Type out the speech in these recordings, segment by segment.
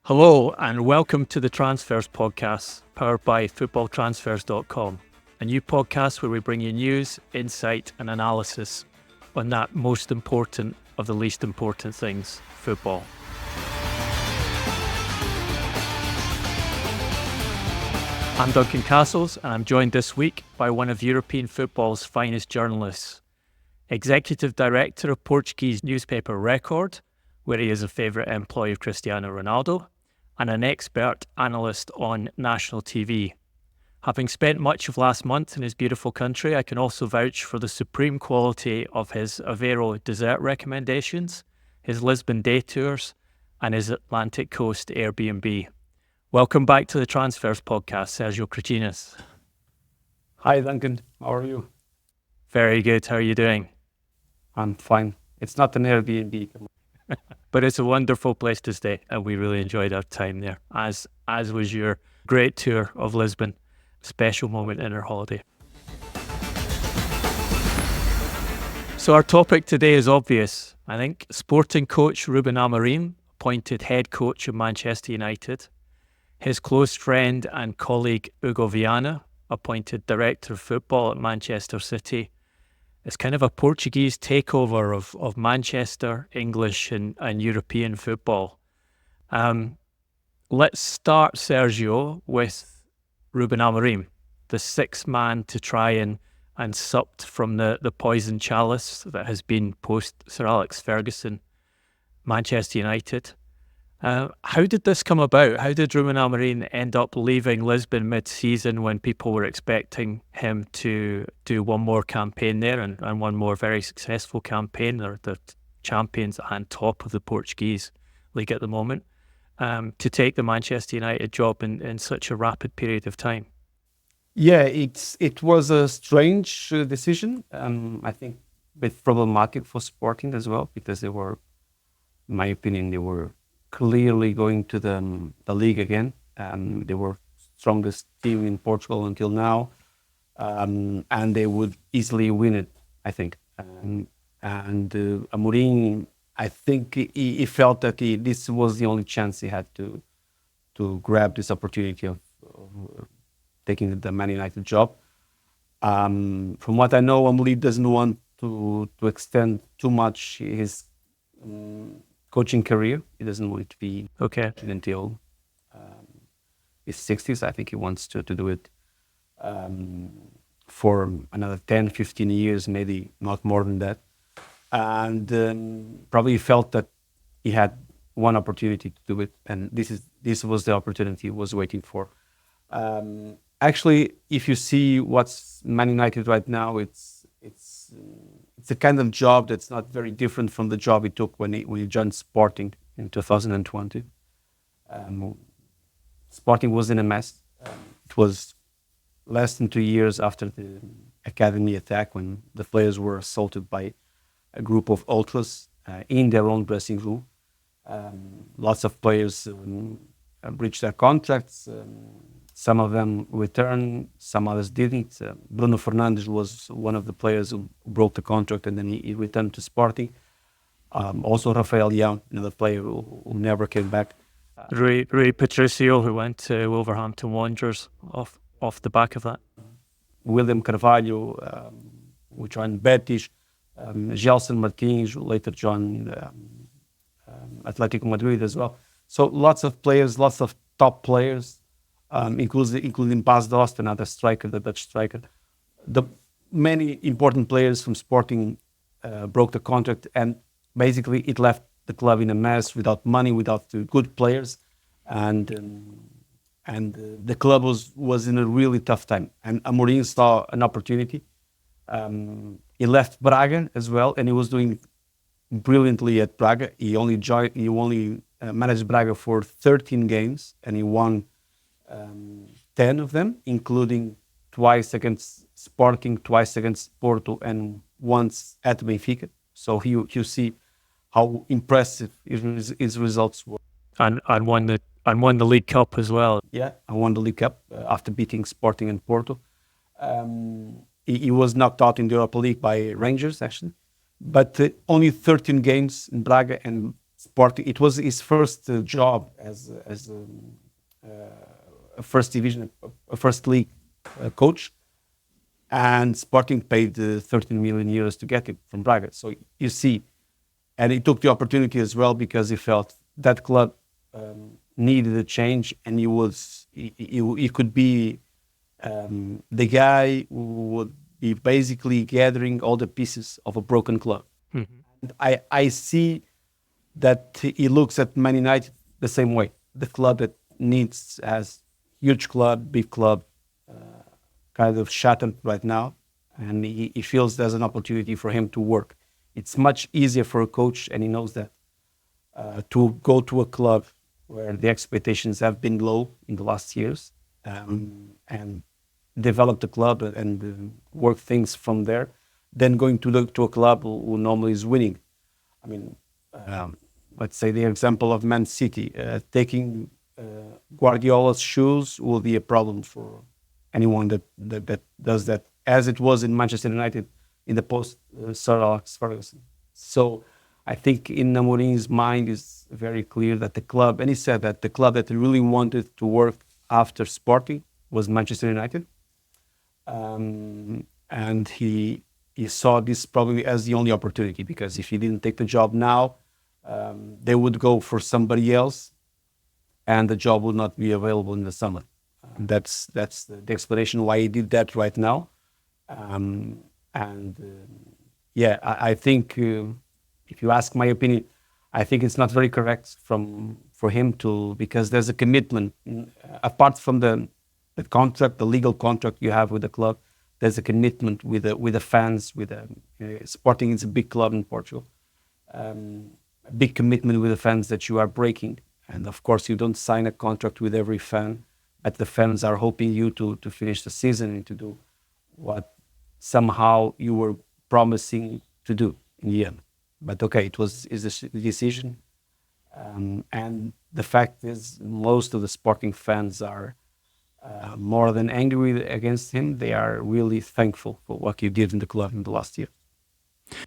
Hello and welcome to the Transfers Podcast, powered by FootballTransfers.com, a new podcast where we bring you news, insight and analysis on that most important of the least important things, football. I'm Duncan Castles and I'm joined this week by one of European football's finest journalists, Executive Director of Portuguese newspaper Record, where he is a favourite employee of Cristiano Ronaldo, and an expert analyst on national TV. Having spent much of last month in his beautiful country, I can also vouch for the supreme quality of his Aveiro dessert recommendations, his Lisbon day tours, and his Atlantic Coast Airbnb. Welcome back to the Transfers Podcast, Sergio Krithinas. Hi Duncan, how are you? Very good, how are you doing? I'm fine. It's not an Airbnb. But it's a wonderful place to stay, and we really enjoyed our time there, as was your great tour of Lisbon. Special moment in our holiday. So our topic today is obvious. I think sporting coach Ruben Amorim, appointed head coach of Manchester United. His close friend and colleague Hugo Viana, appointed director of football at Manchester City. It's kind of a Portuguese takeover of Manchester, English and European football. Let's start, Sergio, with Ruben Amorim, the sixth man to try and sup from the poison chalice that has been post Sir Alex Ferguson, Manchester United. How did this come about? How did Ruben Amorim end up leaving Lisbon mid-season when people were expecting him to do one more campaign there and one more very successful campaign? They're the champions and top of the Portuguese league at the moment, to take the Manchester United job in such a rapid period of time? Yeah, it was a strange decision. I think a bit problematic for Sporting as well, because they were, in my opinion, they were clearly going to the league again. They were strongest team in Portugal until now, and they would easily win it, I think. And Amorim, I think he felt that this was the only chance he had to grab this opportunity of taking the Man United job. From what I know, Amorim doesn't want to extend too much his coaching career. He doesn't want it to be until his 60s. I think he wants to do it for another 10, 15 years, maybe not more than that. And probably felt that he had one opportunity to do it, and this was the opportunity he was waiting for. Actually, if you see what's Man United right now, it's a kind of job that's not very different from the job he took when he joined Sporting in 2020. Sporting was in a mess. It was less than 2 years after the academy attack, when the players were assaulted by a group of ultras in their own dressing room. Lots of players breached their contracts. Some of them returned, some others didn't. Bruno Fernandes was one of the players who broke the contract, and then he returned to Sporting. Also Rafael Leão, another player who never came back. Rui Patricio, who went to Wolverhampton Wanderers off the back of that. William Carvalho, who joined Betis. Gelson Martins, who later joined Atletico Madrid as well. So lots of players, lots of top players. Including Bas Dost, another striker, the Dutch striker. The many important players from Sporting broke the contract, and basically it left the club in a mess, without money, without good players, and the club was in a really tough time. And Amorim saw an opportunity. He left Braga as well, and he was doing brilliantly at Braga. He only managed Braga for 13 games, and he won 10 of them, including twice against Sporting, twice against Porto, and once at Benfica. So you see how impressive his results were. And won the League Cup as well. Yeah, I won the League Cup after beating Sporting and Porto. He was knocked out in the Europa League by Rangers, actually. But only 13 games in Braga and Sporting. It was his first job as a first division, a first league coach, and Sporting paid 13 million euros to get him from Braga. So you see, and he took the opportunity as well because he felt that club needed a change, and he could be the guy who would be basically gathering all the pieces of a broken club. And I see that he looks at Man United the same way. The club that needs, as huge club, big club, kind of shattered right now, and he feels there's an opportunity for him to work. It's much easier for a coach, and he knows that, to go to a club where the expectations have been low in the last years, and develop the club and work things from there, than going to a club who normally is winning. I mean, let's say the example of Man City, taking Guardiola's shoes will be a problem for anyone that does that, as it was in Manchester United in the post Sir Alex Ferguson. So I think in Amorim's mind is very clear that the club, and he said that the club that he really wanted to work after Sporting was Manchester United. And he saw this probably as the only opportunity, because if he didn't take the job now, they would go for somebody else, and the job would not be available in the summer. That's the explanation why he did that right now. I think if you ask my opinion, I think it's not very correct for him to, because there's a commitment apart from the contract, the legal contract you have with the club. There's a commitment with the fans. Sporting is a big club in Portugal. A big commitment with the fans that you are breaking, and of course you don't sign a contract with every fan, but the fans are hoping you to finish the season and to do what somehow you were promising to do in the end. But okay, is a decision, and the fact is most of the Sporting fans are more than angry against him. They are really thankful for what he did in the club in the last year.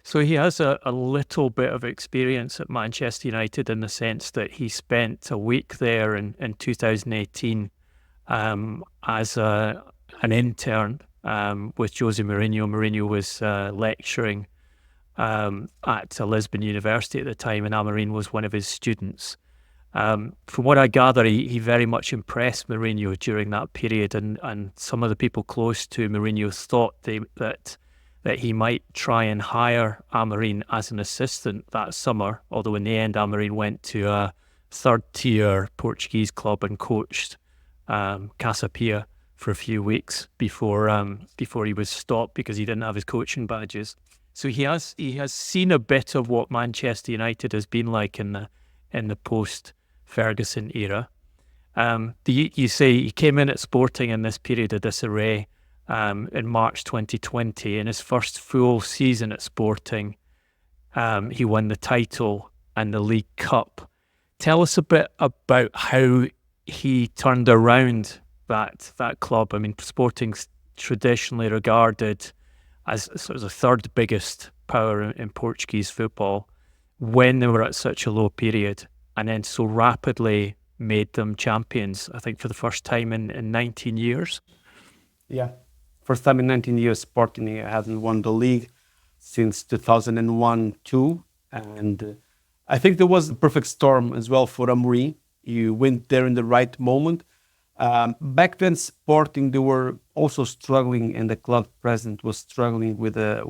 So he has a little bit of experience at Manchester United, in the sense that he spent a week there in 2018 as an intern with Jose Mourinho. Mourinho was lecturing at Lisbon University at the time, and Amorim was one of his students. From what I gather, he very much impressed Mourinho during that period, and some of the people close to Mourinho thought that he might try and hire Amorim as an assistant that summer, although in the end Amorim went to a third-tier Portuguese club and coached Casemiro for a few weeks before he was stopped because he didn't have his coaching badges. So he has seen a bit of what Manchester United has been like in the post-Ferguson era. You say he came in at Sporting in this period of disarray in March 2020. In his first full season at Sporting, he won the title and the League Cup. Tell us a bit about how he turned around that club. I mean, Sporting's traditionally regarded as sort of the third biggest power in Portuguese football, when they were at such a low period, and then so rapidly made them champions, I think for the first time in 19 years. Yeah, first time in 19 years Sporting hasn't won the league since 2001-2, and I think there was a perfect storm as well for Amorim. You went there in the right moment. Back then, Sporting, they were also struggling, and the club president was struggling with the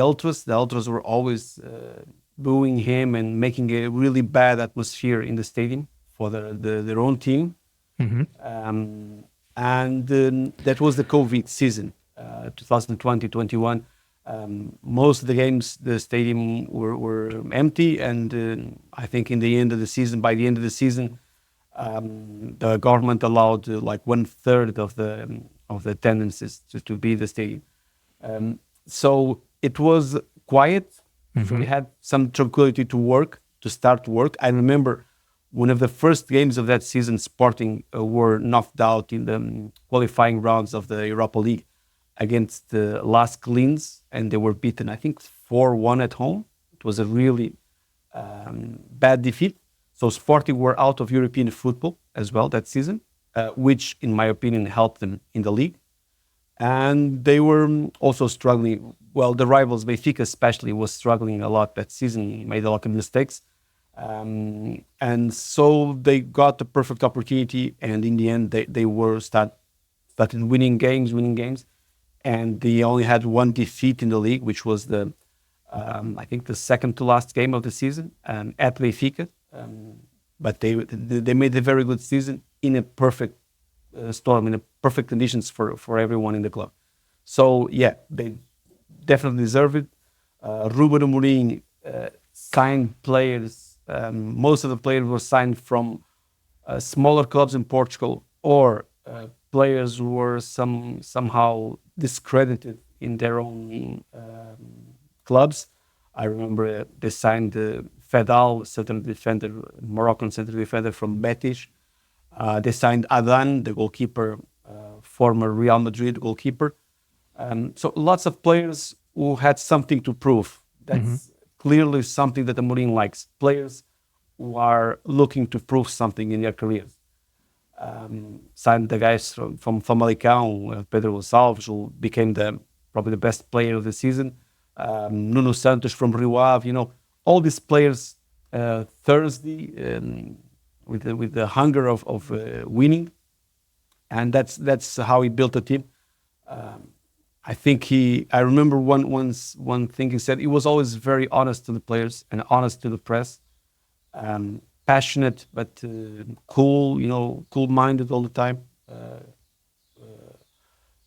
ultras. The ultras were always booing him and making a really bad atmosphere in the stadium for their own team. Mm-hmm. That was the COVID season, 2020-21. Most of the games, the stadium were empty, and I think by the end of the season, the government allowed like 1/3 of the attendances to be the stadium. So it was quiet. Mm-hmm. So we had some tranquility to start work. I remember one of the first games of that season, Sporting were knocked out in the qualifying rounds of the Europa League against the Las Clins, and they were beaten, I think, 4-1 at home. It was a really bad defeat. So Sporting were out of European football as well that season, which, in my opinion, helped them in the league. And they were also struggling. Well, the rivals, Benfica especially, was struggling a lot that season. He made a lot of mistakes. And so they got the perfect opportunity. And in the end, they started winning games. And they only had one defeat in the league, which was I think the second to last game of the season at Benfica. But they made a very good season in a perfect storm, in a perfect conditions for everyone in the club. So yeah, they definitely deserve it. Ruben Amorim signed players. Most of the players were signed from smaller clubs in Portugal, or players who were somehow discredited in their own clubs. I remember they signed Fedal, Moroccan central defender from Betis. They signed Adan, the goalkeeper, former Real Madrid goalkeeper. So lots of players who had something to prove. That's clearly something that Amorim likes. Players who are looking to prove something in their careers. Signed the guys from Famalicão, Pedro Gonçalves, who became probably the best player of the season. Nuno Santos from Rio Ave, all these players thirsty with the hunger of winning, and that's how he built a team. I think I remember one thing he said. He was always very honest to the players and honest to the press. Passionate but cool, cool-minded all the time.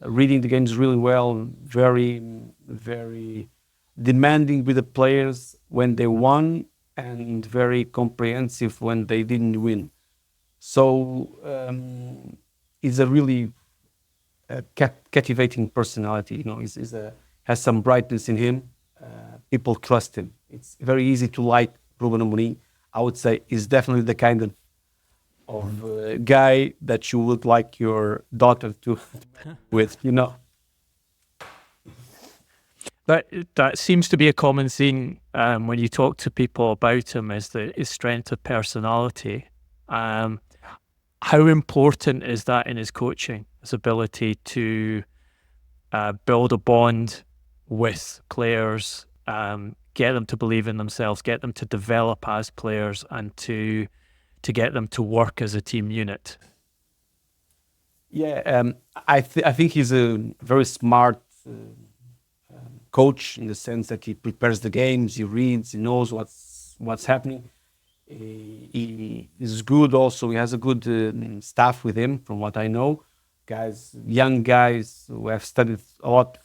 Reading the games really well, very, very demanding with the players when they won, and very comprehensive when they didn't win. So he's a really captivating personality. Has some brightness in him. People trust him. It's very easy to like Ruben Amorim. I would say he's definitely the kind of guy that you would like your daughter to with. That seems to be a common theme when you talk to people about him, is his strength of personality. How important is that in his coaching, his ability to build a bond with players, get them to believe in themselves, get them to develop as players, and to get them to work as a team unit? Yeah, I think he's a very smart coach, in the sense that he prepares the games, he reads, he knows what's happening. He is good also. He has a good staff with him, from what I know. Young guys who have studied a lot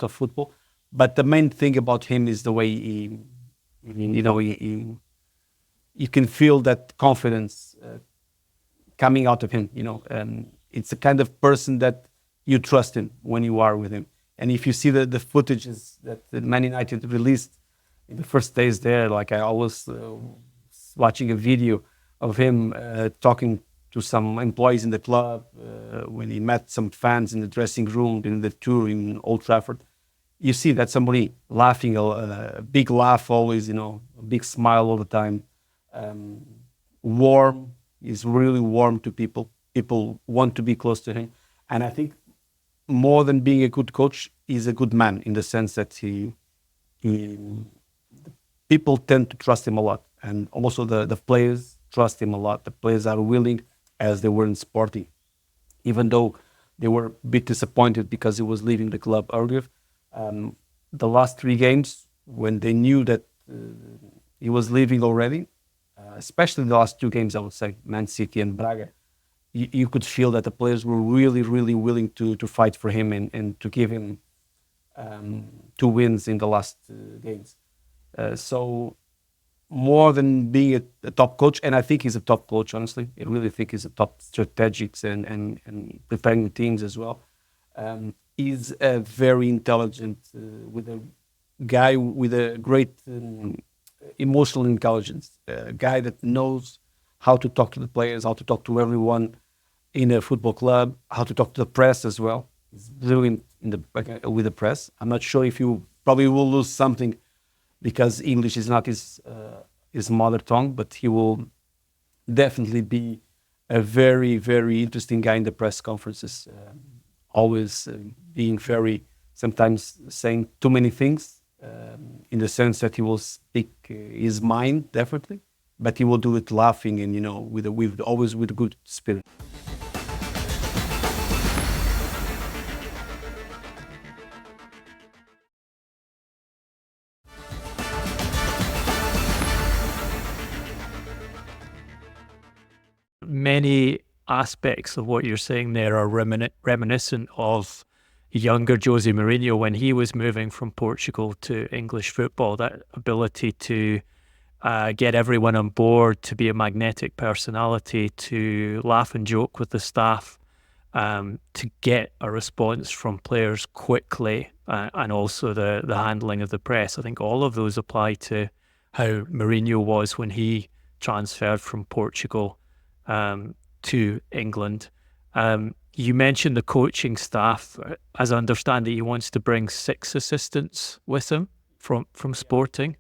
of football. But the main thing about him is the way you can feel that confidence coming out of him. It's a kind of person that you trust him when you are with him. And if you see the footages that Man United released in the first days there, like I was watching a video of him talking to some employees in the club when he met some fans in the dressing room in the tour in Old Trafford. You see that somebody laughing, a big laugh always, a big smile all the time. Warm, he's really warm to people. People want to be close to him. And I think more than being a good coach, he's a good man, in the sense that people tend to trust him a lot. And also the players trust him a lot. The players are willing, as they were in Sporting, even though they were a bit disappointed because he was leaving the club earlier. The last 3 games, when they knew that he was leaving already, especially the last 2 games, I would say, Man City and Braga, you could feel that the players were really, really willing to fight for him and to give him 2 wins in the last games. So more than being a top coach, and I think he's a top coach, honestly. I really think he's a top strategics and preparing teams as well. He's a very intelligent, with a guy with a great emotional intelligence, a guy that knows how to talk to the players, how to talk to everyone in a football club, how to talk to the press as well. He's brilliant with the press. I'm not sure if you probably will lose something because English is not his his mother tongue, but he will definitely be a very, very interesting guy in the press conferences. Always being very, sometimes saying too many things, in the sense that he will speak his mind, definitely, but he will do it laughing and, with always with a good spirit. Many aspects of what you're saying there are reminiscent of younger Jose Mourinho when he was moving from Portugal to English football. That ability to get everyone on board, to be a magnetic personality, to laugh and joke with the staff, to get a response from players quickly, and also the handling of the press. I think all of those apply to how Mourinho was when he transferred from Portugal to England. You mentioned the coaching staff. As I understand it, he wants to bring 6 assistants with him from Sporting.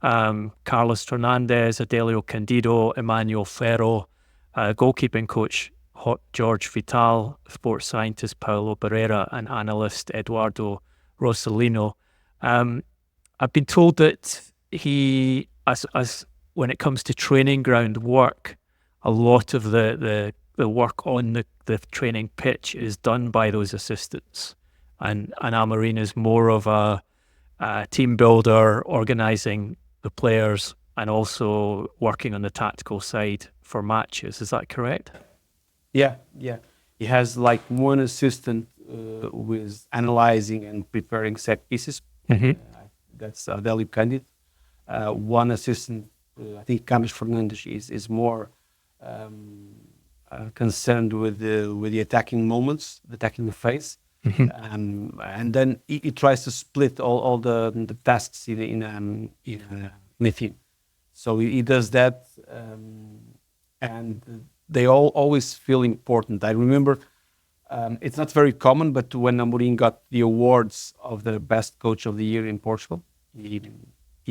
Carlos Fernandez, Adelio Candido, Emmanuel Ferro, goalkeeping coach George Vital, sports scientist Paulo Barrera, and analyst Eduardo Rossellino. I've been told that he, as when it comes to training ground work, a lot of the work on the training pitch is done by those assistants, and Amorim is more of a team builder, organising the players and also working on the tactical side for matches. Is that correct? Yeah. He has like one assistant who is analyzing and preparing set pieces. That's Adelio Candido. One assistant, I think Carlos Fernandez, is more concerned with the attacking moments, the attacking phase, and then he tries to split all the tasks in the team. So he does that, and they all always feel important. I remember it's not very common, but when Amorim got the awards of the best coach of the year in Portugal, he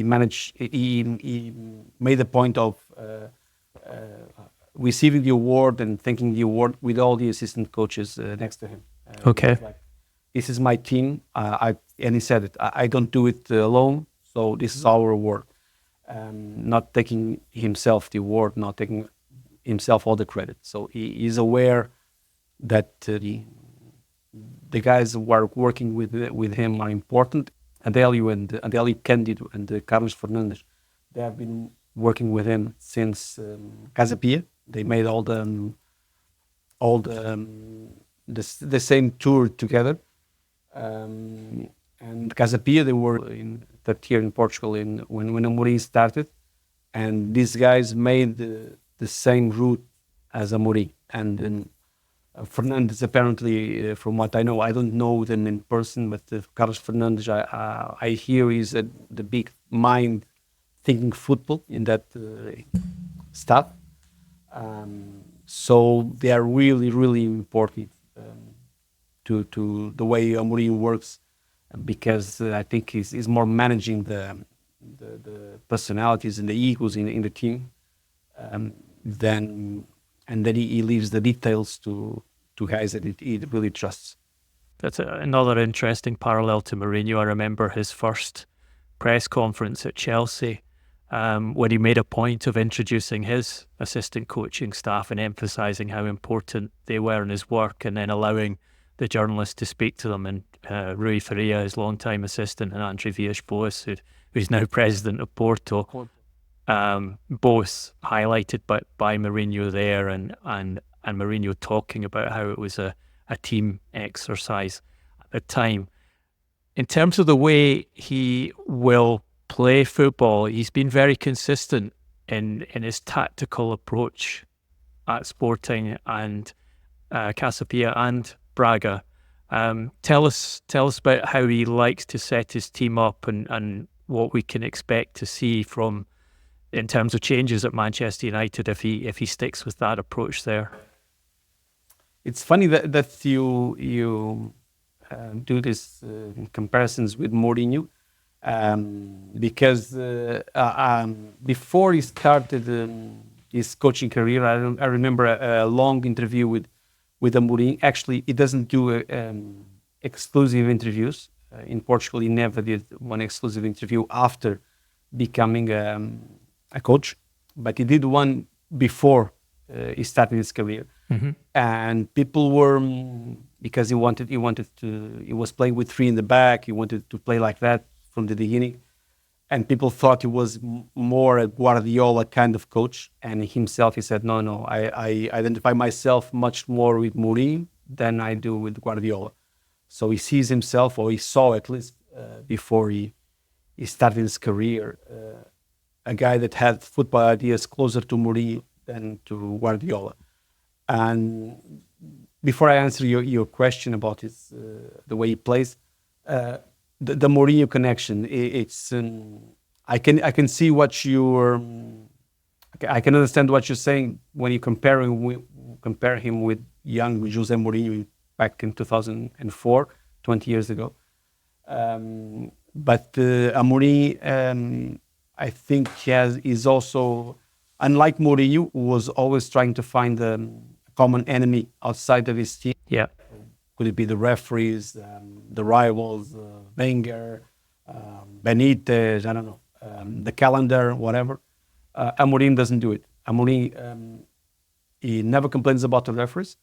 made a point of receiving the award and thanking the award with all the assistant coaches next to him. Okay. Like, this is my team, and he said it. I don't do it alone, so this is our award. Not taking himself the award, not taking himself all the credit. So he is aware that the guys who are working with him are important. Adelio Candido and Carlos Fernandez, they have been working with him since Casa Pia. They made all the same tour together. And Casa Pia, they were in that year in Portugal when Amorim started, and these guys made the same route as Amorim. And Fernandez, apparently, from what I know, I don't know them in person, but Carlos Fernandez, I hear is the big mind thinking football in that staff. So they are really, really important to the way Amorim works, because I think he's more managing the personalities and the egos in the team, then he leaves the details to guys that he really trusts. That's another interesting parallel to Mourinho. I remember his first press conference at Chelsea, when he made a point of introducing his assistant coaching staff and emphasising how important they were in his work, and then allowing the journalists to speak to them. And Rui Faria, his longtime assistant, and Andre Villas-Boas, who's now president of Porto, both highlighted by Mourinho there, and Mourinho talking about how it was a team exercise at the time. In terms of the way he will play football, he's been very consistent in his tactical approach at Sporting and Casa Pia and Braga. Tell us about how he likes to set his team up, and what we can expect to see from in terms of changes at Manchester United if he sticks with that approach there. It's funny that you do these comparisons with Mourinho. because before he started his coaching career, I remember a long interview with Amorim. Actually, he doesn't do exclusive interviews. In Portugal, he never did one exclusive interview after becoming a coach, but he did one before he started his career. And people were because he was playing with three in the back. He wanted to play like that from the beginning, and people thought he was more a Guardiola kind of coach. And himself, he said, no, I identify myself much more with Mourinho than I do with Guardiola. So he sees himself, or he saw at least before he started his career, a guy that had football ideas closer to Mourinho than to Guardiola. And before I answer your question about the way he plays, the Mourinho connection, it's I can see what you're. I can understand what you're saying when you compare him with young Jose Mourinho back in 2004, 20 years ago. But Amorim, I think is also, unlike Mourinho, who was always trying to find a common enemy outside of his team. Yeah. Could it be the referees, the rivals, Wenger, Benitez, I don't know, the calendar, whatever. Amorim doesn't do it. Amorim, he never complains about the referees,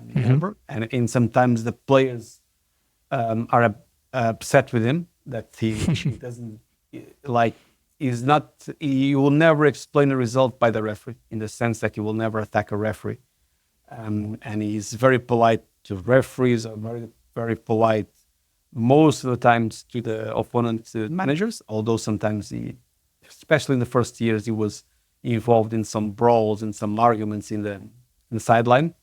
never. And sometimes the players are upset with him that he doesn't like. He will never explain a result by the referee, in the sense that he will never attack a referee. And he's very polite to referees, are very, very polite most of the times to the opponent managers, although sometimes especially in the first years, he was involved in some brawls and some arguments in the sideline.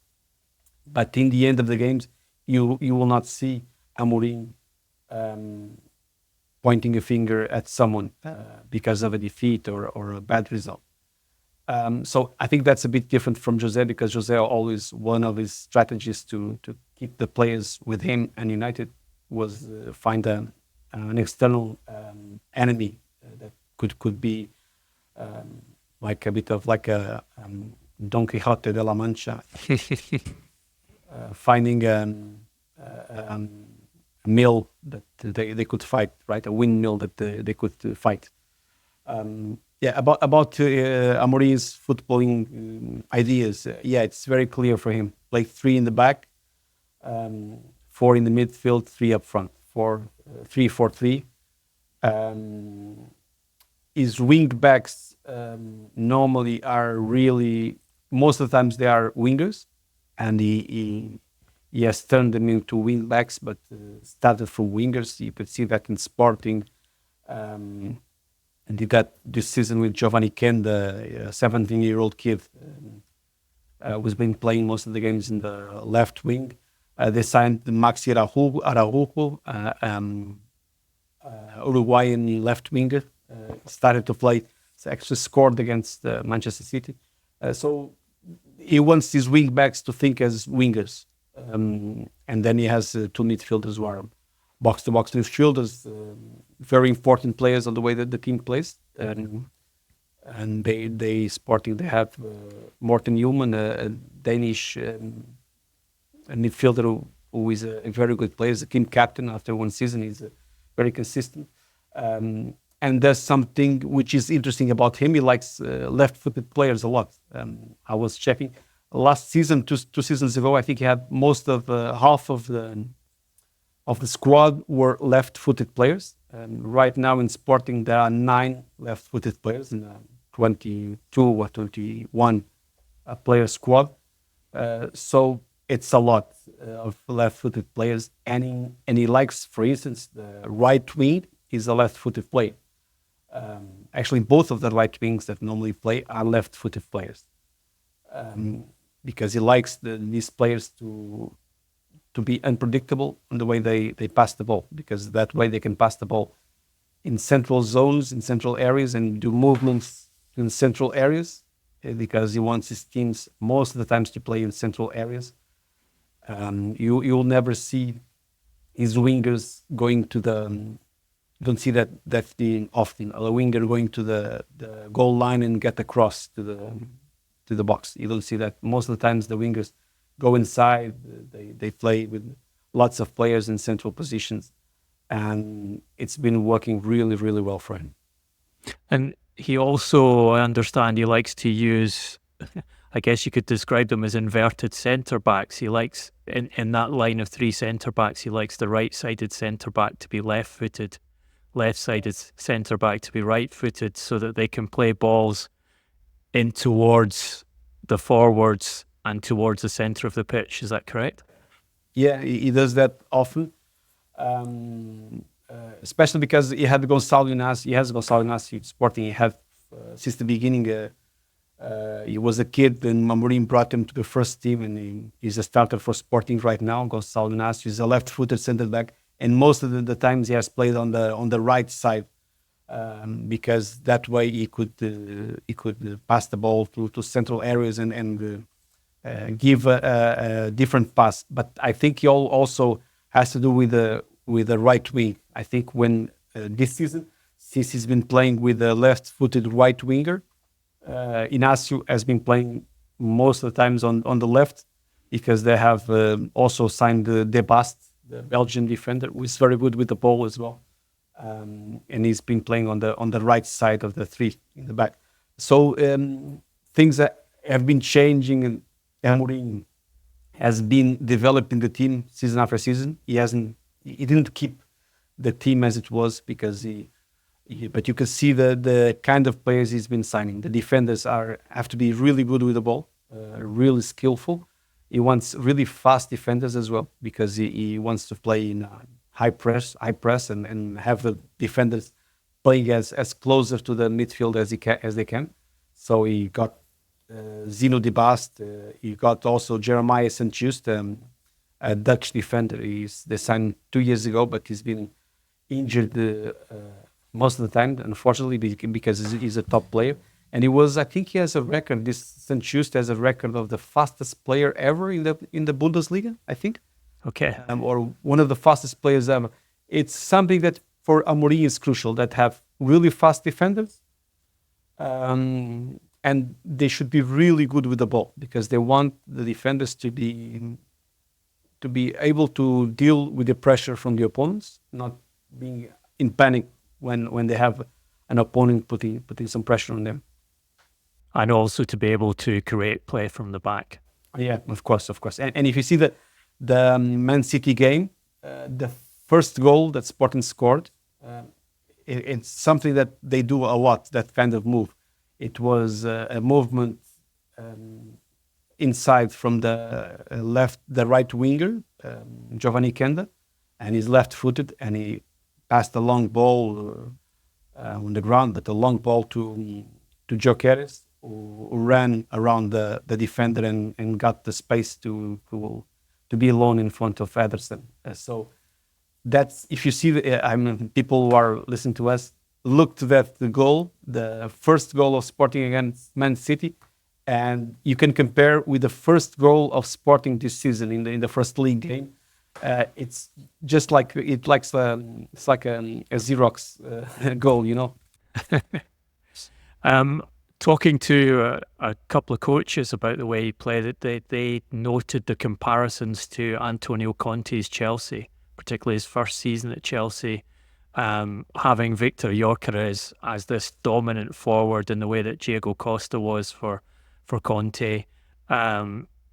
But in the end of the games, you will not see Amorim pointing a finger at someone because of a defeat or a bad result. So I think that's a bit different from Jose, because Jose always, one of his strategies to keep the players with him and united was find an external enemy that could be like a bit of like a Don Quixote de la Mancha, finding a mill that they could fight, right? A windmill that they could fight. About Amorim's footballing ideas. It's very clear for him. Like 3 in the back, 4 in the midfield, 3 up front. 3-4-3. His wing backs normally are really, most of the times they are wingers, and he has turned them into wing backs, but started from wingers. You could see that in Sporting. And did that this season with Giovanni Kenda, a 17-year-old kid, who's been playing most of the games in the left wing. They signed Maxi Araujo, Uruguayan left winger, started to play, actually scored against Manchester City. So he wants his wing backs to think as wingers. And then he has 2 midfielders who are box-to-box midfielders, very important players on the way that the team plays. And they Sporting, they have Morten Newman, a Danish midfielder who is a very good player, is a team captain after 1 season. He's very consistent. And there's something which is interesting about him. He likes left-footed players a lot. I was checking. Last season, two seasons ago, I think he had most of half of the squad were left-footed players. Right now in Sporting, there are 9 left-footed players in a 22 or 21 player squad. So it's a lot of left-footed players. And he likes, for instance, the right wing is a left-footed player. Actually, both of the right wings that normally play are left-footed players. Because he likes these players to be unpredictable in the way they pass the ball, because that way they can pass the ball in central zones, in central areas, and do movements in central areas, because he wants his teams most of the times to play in central areas. You'll never see his wingers going to You don't see that being often. A winger going to the goal line and get across to the box. You don't see that. Most of the times the wingers go inside. They play with lots of players in central positions, and it's been working really, really well for him. And he also, I understand, he likes to use, I guess you could describe them as inverted centre backs. He likes, in that line of three centre backs, he likes the right-sided centre back to be left-footed, left-sided centre back to be right-footed, so that they can play balls in towards the forwards and towards the centre of the pitch. Is that correct? Yeah, he does that often, especially because he had Gonçalo Inácio. He has Gonçalo Inácio Sporting. He had since the beginning. He was a kid, and Amorim brought him to the first team, and he's a starter for Sporting right now. Gonçalo Inácio is a left-footed centre back, and most of the times he has played on the right side, because that way he could pass the ball to central areas and give a different pass. But I think he also has to do with the right wing. I think when this season, since he's been playing with a left-footed right winger, Inácio has been playing most of the times on the left, because they have also signed De Bast, the Belgian defender, who is very good with the ball as well, and he's been playing on the right side of the three in the back. So things that have been changing, and Amorim has been developing the team season after season. He didn't keep the team as it was, because but you can see the kind of players he's been signing. The defenders have to be really good with the ball, really skillful. He wants really fast defenders as well, because he wants to play in high press, and have the defenders playing as closer to the midfield as they can. So he got Zino De Bast. He got also Jeremiah St-Just, a Dutch defender. They signed 2 years ago, but he's been injured most of the time, unfortunately, because he's a top player. And I think he has a record. This St-Just has a record of the fastest player ever in the Bundesliga, I think. Okay. Or one of the fastest players ever. It's something that for Amorim is crucial, that have really fast defenders, and they should be really good with the ball, because they want the defenders to be able to deal with the pressure from the opponents, not being in panic when they have an opponent putting some pressure on them. And also to be able to create play from the back. Yeah, of course. And if you see the Man City game, the first goal that Sporting scored, it's something that they do a lot, that kind of move. It was a movement inside from the right winger, Giovanni Kenda, and he's left-footed, and he passed a long ball on the ground, but a long ball to Gyokeres, who ran around the defender and got the space to be alone in front of Ederson. So that's, if you see, people who are listening to us, look to the goal, the first goal of Sporting against Man City, and you can compare with the first goal of Sporting this season in the first league game. It's just like it's like a Xerox goal, you know. Talking to a couple of coaches about the way he played it, they noted the comparisons to Antonio Conte's Chelsea, particularly his first season at Chelsea, having Victor Gyokeres as this dominant forward in the way that Diego Costa was for Conte,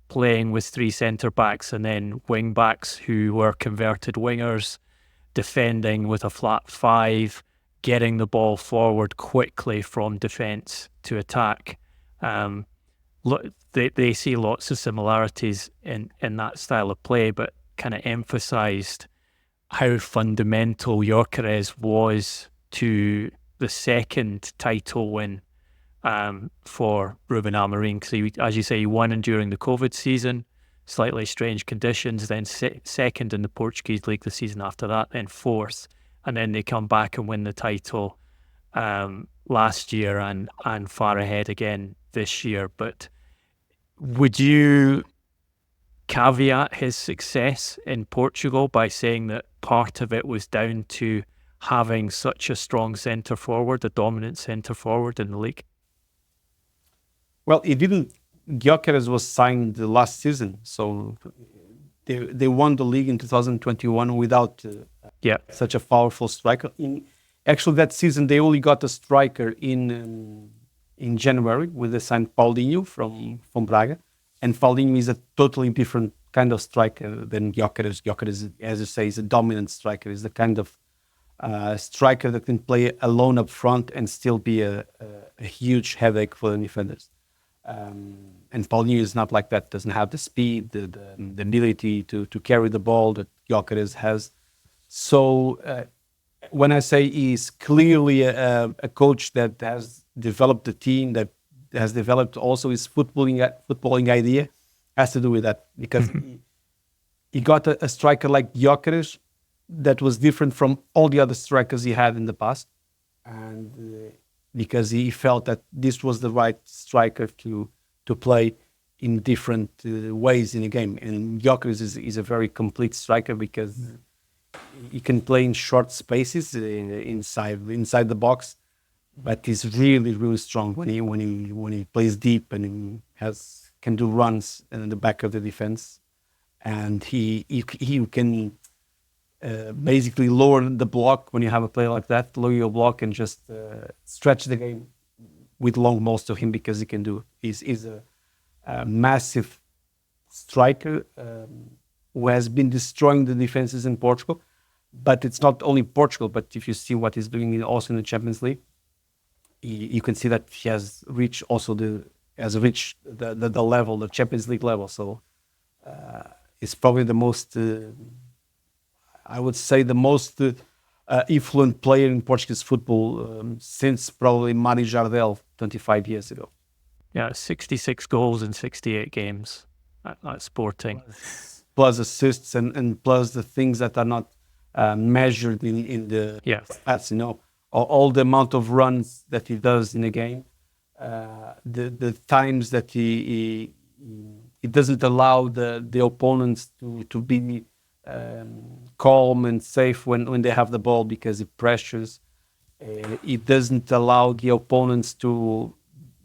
playing with three centre-backs and then wing-backs who were converted wingers, defending with a flat five, getting the ball forward quickly from defence to attack. They see lots of similarities in that style of play, but kind of emphasised how fundamental Gyokeres was to the second title win for Ruben Amorim, because as you say, he won during the COVID season, slightly strange conditions, then second in the Portuguese league the season after that, then fourth, and then they come back and win the title last year and far ahead again this year. But would you caveat his success in Portugal by saying that part of it was down to having such a strong centre forward, a dominant centre forward in the league? Well, it didn't. Gyokeres was signed the last season, so they won the league in 2021 without such a powerful striker. Actually, that season they only got a striker in January with the signed Paulinho from Braga, and Paulinho is a totally different kind of striker than Gyokeres. Gyokeres, as you say, is a dominant striker. Is the kind of striker that can play alone up front and still be a huge headache for the defenders. And Paulinho is not like that. Doesn't have the speed, the ability to carry the ball that Gyokeres has. So when I say he's clearly a coach that has developed the team, that has developed also his footballing idea, has to do with that, because he got a striker like Gyokeres that was different from all the other strikers he had in the past, and because he felt that this was the right striker to play in different ways in a game. And Gyokeres is a very complete striker because he can play in short spaces inside the box, but he's really strong when he plays deep, and he can do runs in the back of the defense, and he can basically lower the block when you have a player like that, lower your block and just stretch the game with long balls to him, because he can do. He's a massive striker who has been destroying the defenses in Portugal. But it's not only Portugal, but if you see what he's doing also in the Champions League, you can see that he has reached also the level, the Champions League level. So it's probably the most, I would say, the most influent player in Portuguese football since probably Mário Jardel 25 years ago. Yeah, 66 goals in 68 games at Sporting. Plus assists and plus the things that are not measured in the stats, all the amount of runs that he does in a game, the times that he doesn't allow the opponents to be calm and safe when they have the ball, because he pressures. It doesn't allow the opponents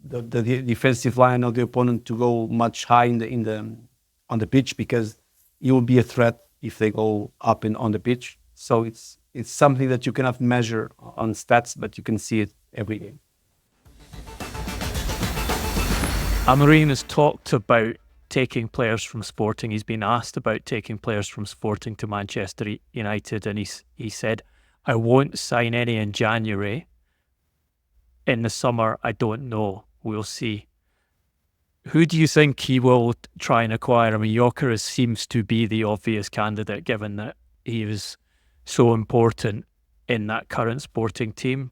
the defensive line of the opponent to go much high on the pitch, because he will be a threat if they go up on the pitch. So it's something that you cannot measure on stats, but you can see it every game. Amorim has talked about taking players from Sporting. He's been asked about taking players from Sporting to Manchester United, and he said, "I won't sign any in January. In the summer, I don't know. We'll see." Who do you think he will try and acquire? I mean, Gyokeres seems to be the obvious candidate, given that he was so important in that current Sporting team.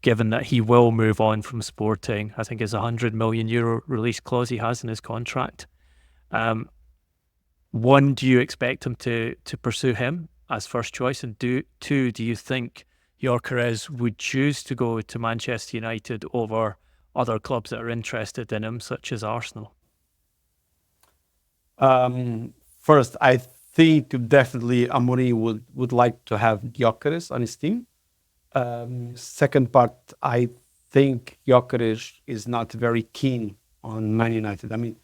Given that he will move on from Sporting, I think it's €100 million release clause he has in his contract. One, do you expect him to pursue him as first choice? And two, do you think Gyokeres would choose to go to Manchester United over other clubs that are interested in him, such as Arsenal? First, I think definitely Amorim would like to have Gyokeres on his team. Second part, I think Gyokeres is not very keen on Man United. I mean,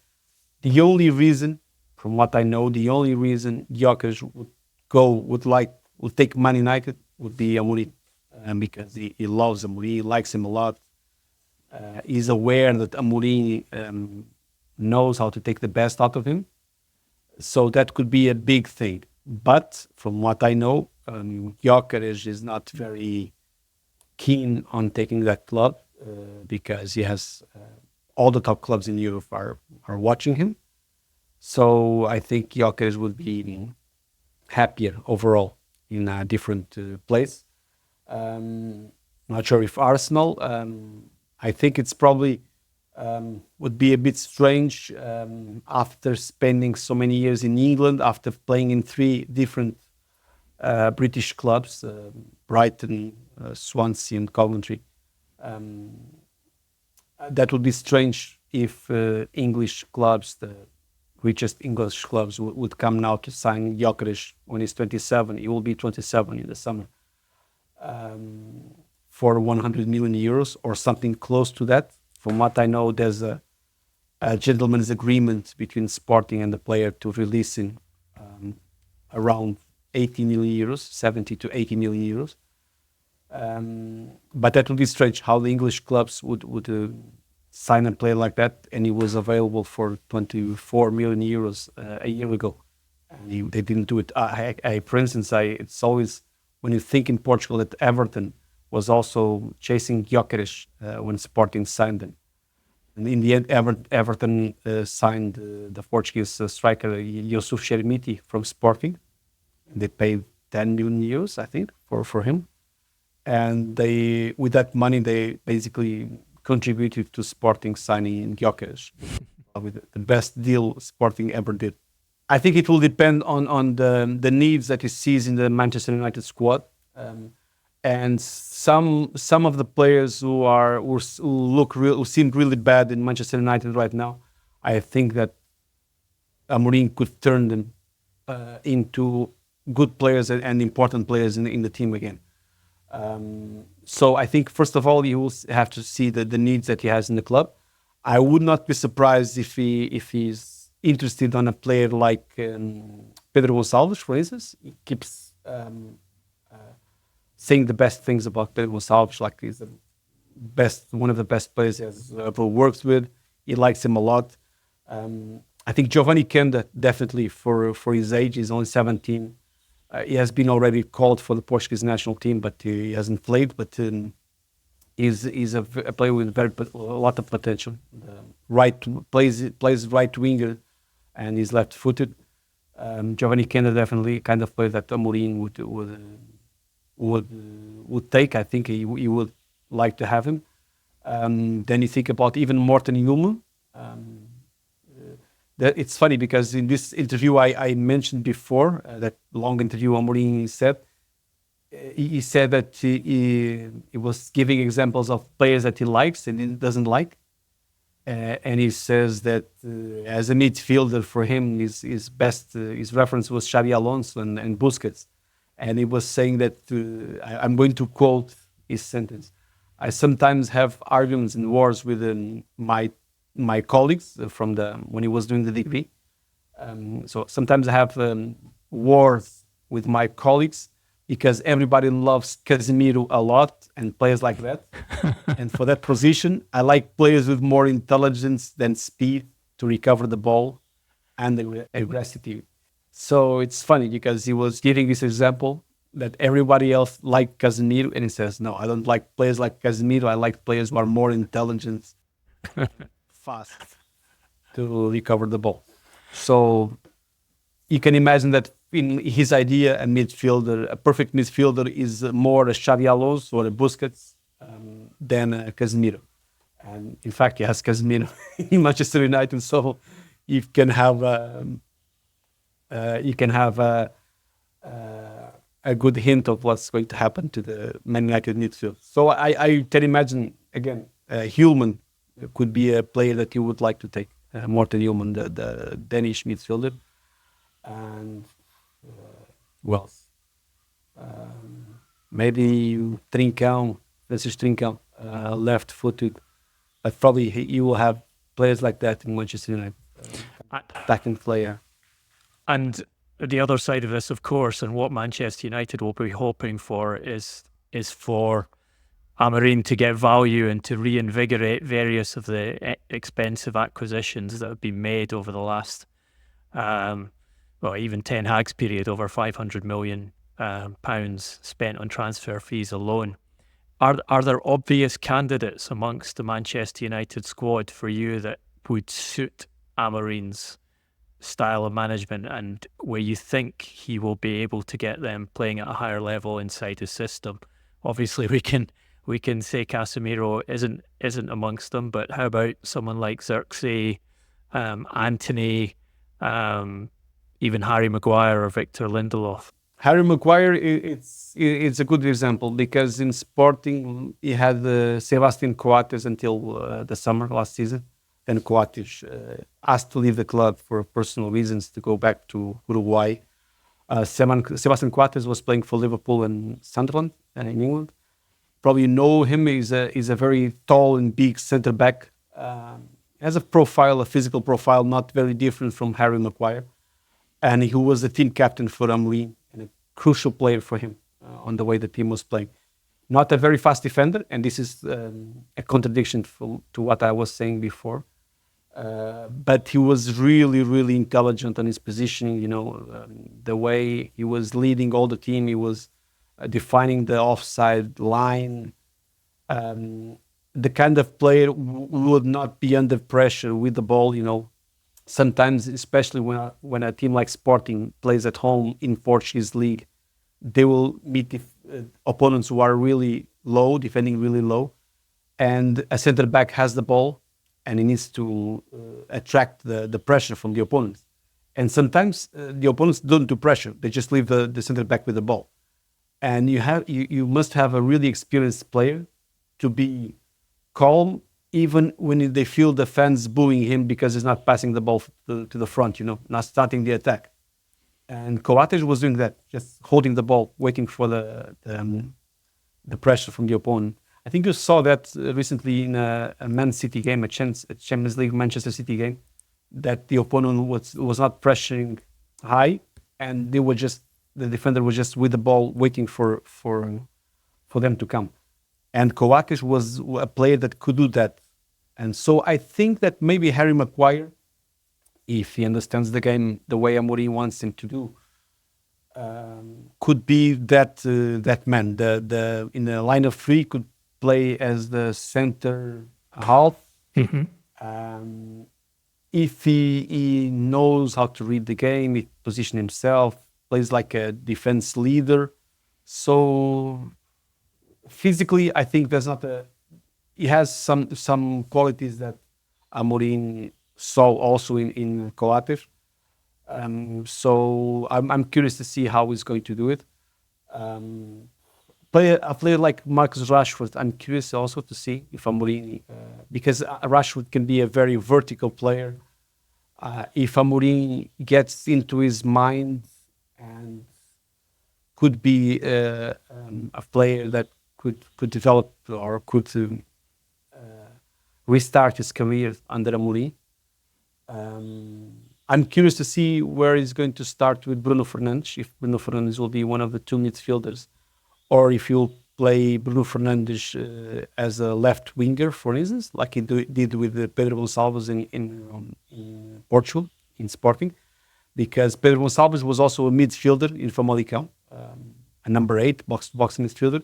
the only reason, from what I know, Gyokeres would take Man United would be Amorim, because he loves Amorim, he likes him a lot. He's aware that Amorim knows how to take the best out of him. So that could be a big thing. But from what I know, Gyokeres is not very keen on taking that club, because he has all the top clubs in Europe are watching him. So I think Gyokeres would be happier overall in a different place. Not sure if Arsenal. I think it's probably would be a bit strange after spending so many years in England, after playing in 3 different British clubs, Brighton, Swansea and Coventry. That would be strange if English clubs, the richest English clubs, would come now to sign Gyokeres when he's 27. He will be 27 in the summer. for 100 million euros or something close to that. From what I know, there's a gentleman's agreement between Sporting and the player to release him around 80 million euros, 70 to 80 million euros. But that would be strange how the English clubs would sign a player like that, and he was available for 24 million euros a year ago, and they didn't do it. For instance, it's always, when you think in Portugal, that Everton was also chasing Gyokeres when Sporting signed them. And in the end, Everton signed the Portuguese striker Youssouf Chermiti from Sporting. They paid 10 million euros, I think, for him. And they, with that money, they basically contributed to Sporting signing in Gyokeres, with the best deal Sporting ever did. I think it will depend on the needs that he sees in the Manchester United squad. And some of the players who seem really bad in Manchester United right now, I think that Amorim could turn them into good players and important players in the team again. So I think, first of all, you will have to see the needs that he has in the club. I would not be surprised if he's interested on a player like Pedro Gonçalves, for instance. He keeps saying the best things about Pedro Gonçalves, like he's one of the best players he has ever worked with. He likes him a lot. I think Giovanni Kenda, definitely for his age, he's only 17. He has been already called for the Portuguese national team, but he hasn't played. But he's a player with a lot of potential. Plays right winger, and he's left-footed. Giovanni Kenda definitely kind of player that Amorim would take. I think he would like to have him. Then you think about even Morten Hjulmand. It's funny because in this interview I mentioned before, that long interview Amorim said that he was giving examples of players that he likes and he doesn't like. And he says that as a midfielder, for him, his reference was Xabi Alonso and Busquets. And he was saying that, I'm going to quote his sentence, "I sometimes have arguments and wars with my colleagues when he was doing the degree. So sometimes I have wars with my colleagues because everybody loves Casemiro a lot and players like that. And for that position, I like players with more intelligence than speed to recover the ball and aggressivity." So it's funny because he was giving this example that everybody else liked Casemiro, and he says, "No, I don't like players like Casemiro. I like players who are more intelligent, fast to recover the ball." So you can imagine that in his idea, a perfect midfielder is more a Xabi Alonso or a Busquets than a Casemiro. And in fact, he has Casemiro in Manchester United, so you can have a good hint of what's going to happen to the Man United midfield. So I can imagine, again, Hjulmand could be a player that you would like to take. Morten Hjulmand, the Danish midfielder. And who else? Maybe Francis Trincão, left-footed. But probably you will have players like that in Manchester United. Attacking player. And the other side of this, of course, and what Manchester United will be hoping for is for Amorim to get value and to reinvigorate various of the expensive acquisitions that have been made over the last, even Ten Hag's period, over £500 million spent on transfer fees alone. Are there obvious candidates amongst the Manchester United squad for you that would suit Amorim's style of management, and where you think he will be able to get them playing at a higher level inside his system? Obviously, we can say Casemiro isn't amongst them, but how about someone like Xerxes, Antony, even Harry Maguire or Victor Lindelof? Harry Maguire, it's a good example because in Sporting he had Sebastian Coates until the summer last season. Then Coates asked to leave the club for personal reasons to go back to Uruguay. Sebastian Coates was playing for Liverpool and Sunderland in England. Probably know him. He's a very tall and big centre back. Has a profile, a physical profile, not very different from Harry Maguire, and he was the team captain for Amorim and a crucial player for him on the way the team was playing. Not a very fast defender, and this is a contradiction to what I was saying before. But he was really, really intelligent on his positioning. The way he was leading all the team, he was defining the offside line. The kind of player who would not be under pressure with the ball. Sometimes, especially when a team like Sporting plays at home in Portuguese league, they will meet opponents who are really low, defending really low, and a center back has the ball and he needs to attract the pressure from the opponents. And sometimes the opponents don't do pressure; they just leave the center back with the ball. And you must have a really experienced player to be calm, even when they feel the fans booing him because he's not passing the ball to the front, not starting the attack. And Coates was doing that, just holding the ball, waiting for the pressure from the opponent. I think you saw that recently in a Man City game, a Champions League Manchester City game, that the opponent was not pressuring high, and the defender was just with the ball, waiting for them to come. And Coates was a player that could do that. And so I think that maybe Harry Maguire, if he understands the game the way Amorim wants him to do, could be that man. In the line of three, could play as the center half. Mm-hmm. If he knows how to read the game, he position himself, plays like a defense leader. So physically, I think he has some qualities that Amorim saw also in Coates. So I'm curious to see how he's going to do it. A player like Marcus Rashford, I'm curious also to see if Amorim, because Rashford can be a very vertical player. If Amorim gets into his mind and could be a player that could develop or could restart his career under Amorim. I'm curious to see where he's going to start with Bruno Fernandes, if Bruno Fernandes will be one of the two midfielders, or if he'll play Bruno Fernandes as a left winger, for instance, like he did with Pedro Gonçalves in Portugal, in Sporting, because Pedro Gonçalves was also a midfielder in Famalicão, a number 8 box-to-box midfielder,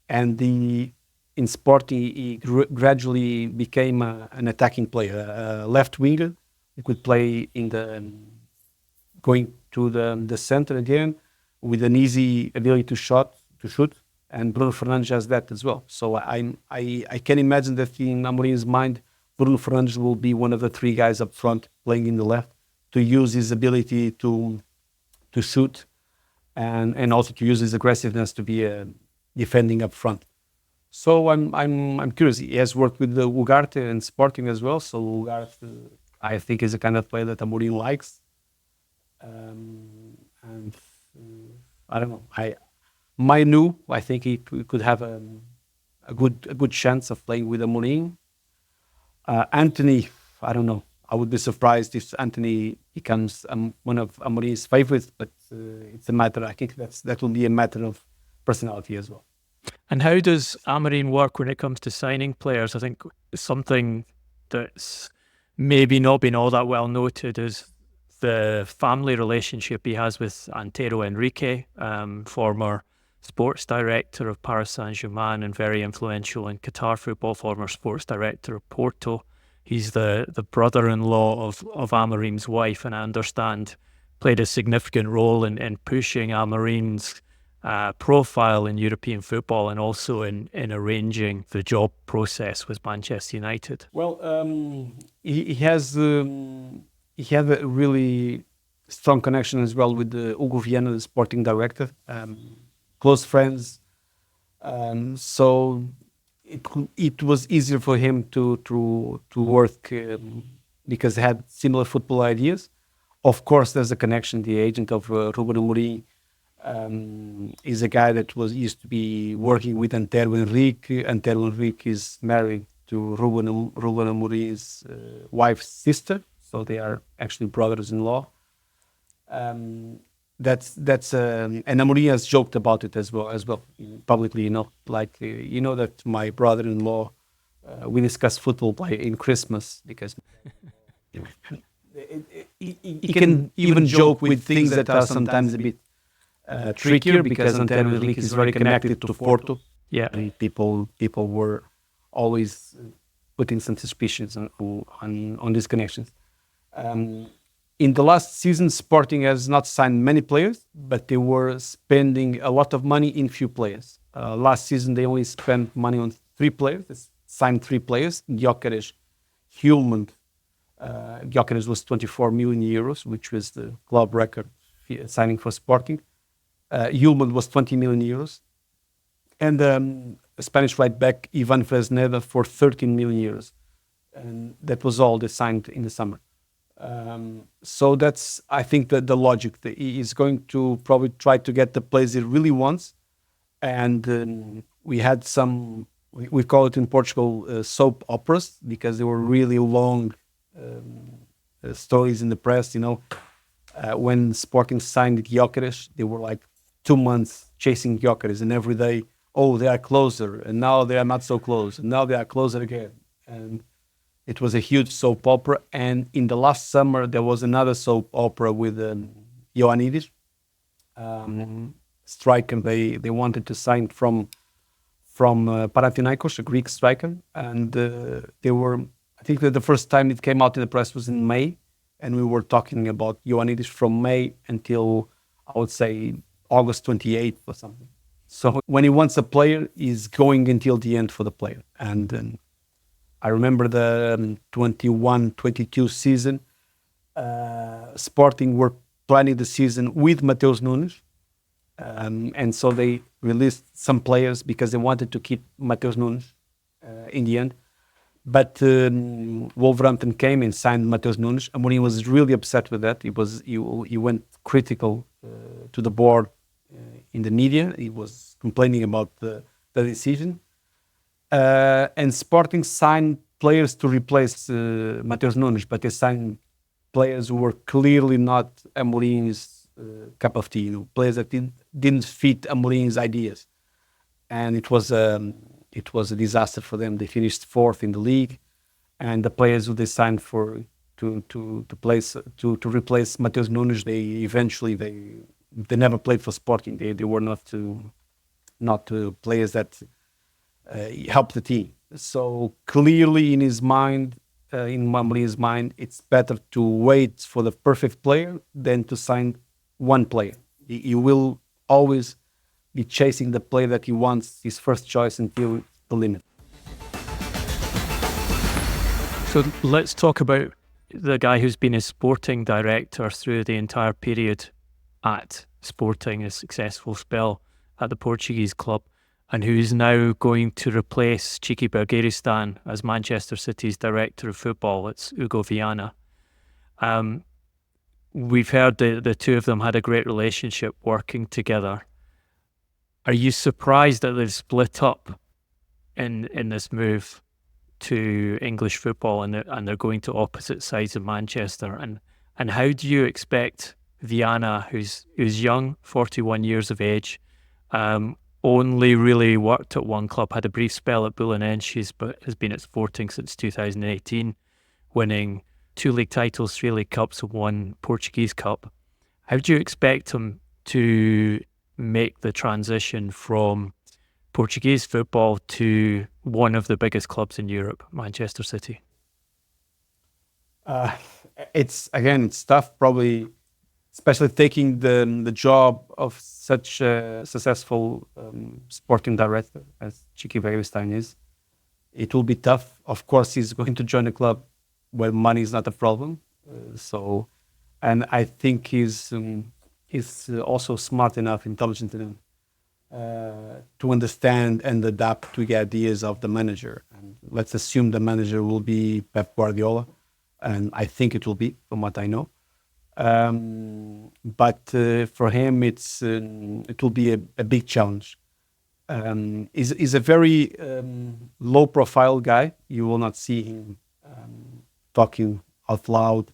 and in Sporting he gradually became an attacking player, a left winger. He could play going to the center again with an easy ability to shoot, and Bruno Fernandes has that as well. So I can imagine that in Amorim's mind, Bruno Fernandes will be one of the 3 guys up front playing in the left to use his ability to shoot and also to use his aggressiveness to be defending up front. So I'm curious. He has worked with the Ugarte and Sporting as well. So Ugarte, I think, is the kind of player that Amorim likes. And I don't know. I think he could have a good chance of playing with Amorim. Anthony, I don't know. I would be surprised if Anthony becomes one of Amorim's favorites, but it's a matter. I think that will be a matter of personality as well. And how does Amorim work when it comes to signing players? I think something that's maybe not been all that well noted is the family relationship he has with Antero Henrique, former sports director of Paris Saint-Germain and very influential in Qatar football, former sports director of Porto. He's the brother-in-law of Amorim's wife, and I understand played a significant role in pushing Amorim's profile in European football and also in arranging the job process with Manchester United. Well, he had a really strong connection as well with Hugo Viana, the sporting director, close friends. So it was easier for him to work because they had similar football ideas. Of course, there's a connection. The agent of Ruben Amorim is a guy that used to be working with Antero Henrique. Antero Henrique is married to Ruben Amorim's wife's sister, so they are actually brothers-in-law. And Amorim has joked about it as well publicly. That my brother-in-law, we discuss football in Christmas because he can even joke with things that are sometimes a bit trickier because Antero Henrique is very connected to Porto. Yeah, And people were always putting some suspicions on these connections. In the last season, Sporting has not signed many players, but they were spending a lot of money in few players. Last season, they only spent money on 3 players. They signed 3 players: Gyokeres, Hjulmand. Gyokeres was 24 million euros, which was the club record signing for Sporting. Hjulmand was 20 million euros. And a Spanish right back, Ivan Fresneda, for 13 million euros. And that was all they signed in the summer. So that's, I think, the logic. He is going to probably try to get the players he really wants. And we had some, we call it in Portugal, soap operas, because they were really long stories in the press. When Sporting signed Gyokeres, they were like 2 months chasing Gyokeres, and every day, they are closer, and now they are not so close, and now they are closer again. And it was a huge soap opera. And in the last summer, there was another soap opera with Ioannidis, striker. They wanted to sign from Panathinaikos, a Greek striker, and they were. I think that the first time it came out in the press was in May, and we were talking about Ioannidis from May until, I would say, August 28th or something. So when he wants a player, he's going until the end for the player. And I remember the 21-22 season, Sporting were planning the season with Mateus Nunes. And so they released some players because they wanted to keep Mateus Nunes in the end. But Wolverhampton came and signed Mateus Nunes. And when he was really upset with that, he went critical to the board in the media. He was complaining about the decision. And Sporting signed players to replace Mateus Nunes, but they signed players who were clearly not Amorim's cup of tea. Players that didn't fit Amorim's ideas, and it was a disaster for them. They finished 4th in the league, and the players who they signed to replace Mateus Nunes, they never played for Sporting. They were not players that helped the team. So clearly in his mind, in Amorim's mind, it's better to wait for the perfect player than to sign one player. He will always be chasing the player that he wants, his first choice, until the limit. So let's talk about the guy who's been a sporting director through the entire period at Sporting, a successful spell at the Portuguese club, and who's now going to replace Cheeky Bergeristan as Manchester City's director of football. It's Hugo Viana. We've heard the two of them had a great relationship working together. Are you surprised that they've split up in this move to English football and they're going to opposite sides of Manchester? And how do you expect Viana, who's young, 41 years of age, only really worked at one club, had a brief spell at Belenenses, but has been at Sporting since 2018, winning 2 league titles, 3 league cups, and 1 Portuguese cup. How do you expect him to make the transition from Portuguese football to one of the biggest clubs in Europe, Manchester City? It's tough, probably, especially taking the job of such a successful sporting director as Cheeky Bergeristan is. It will be tough. Of course, he's going to join a club where money is not a problem. And I think he's also smart enough, intelligent enough to understand and adapt to the ideas of the manager. And let's assume the manager will be Pep Guardiola, and I think it will be, from what I know. But for him, it will be a big challenge. He's a very low-profile guy. You will not see him talking out loud,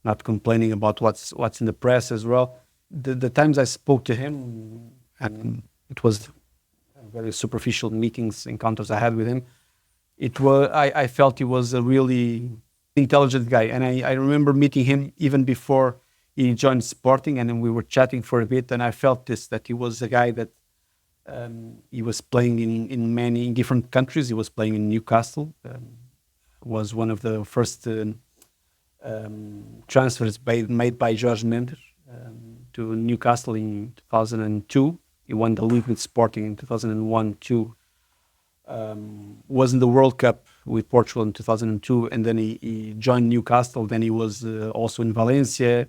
not complaining about what's in the press as well. The times I spoke to him, and it was very superficial encounters I had with him. I felt he was a really intelligent guy, and I remember meeting him even before he joined Sporting, and then we were chatting for a bit, and I felt that he was a guy that he was playing in many different countries. He was playing in Newcastle, was one of the first transfers made by Jorge Mendes to Newcastle in 2002. He won the league with Sporting in 2001-2. Was in the World Cup with Portugal in 2002, and then he joined Newcastle. Then he was also in Valencia.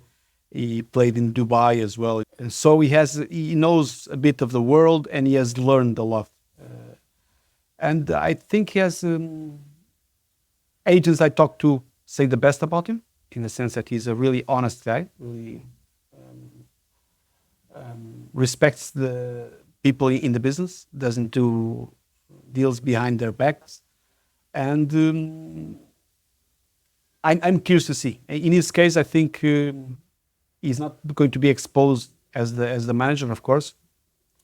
He played in Dubai as well. And so he knows a bit of the world, and he has learned a lot. And I think he has agents I talk to say the best about him, in the sense that he's a really honest guy, really respects the people in the business, doesn't do deals behind their backs. And I'm curious to see. In his case, I think he's not going to be exposed as the manager, of course,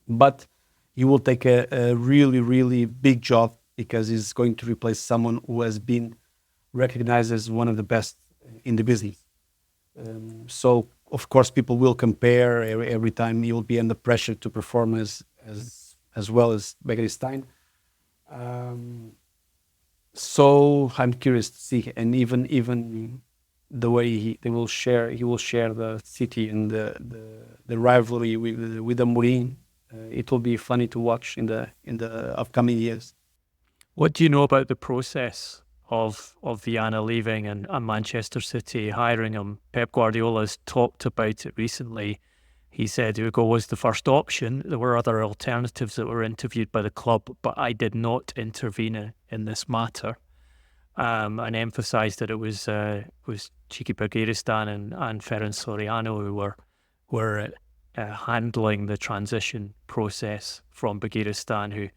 but he will take a really, really big job, because he's going to replace someone who has been recognized as one of the best in the business. So, of course, people will compare every time. He will be under pressure to perform as well as Begiristain. So I'm curious to see, and even the way he will share the city and the rivalry with Amorim. It will be funny to watch in the upcoming years. What do you know about the process of Viana leaving and Manchester City hiring him? Pep Guardiola has talked about it recently. He said Hugo was the first option. There were other alternatives that were interviewed by the club, but I did not intervene in this matter, and emphasised that it was Cheeky Begiristain and Ferran Soriano who were handling the transition process from Begiristain, who,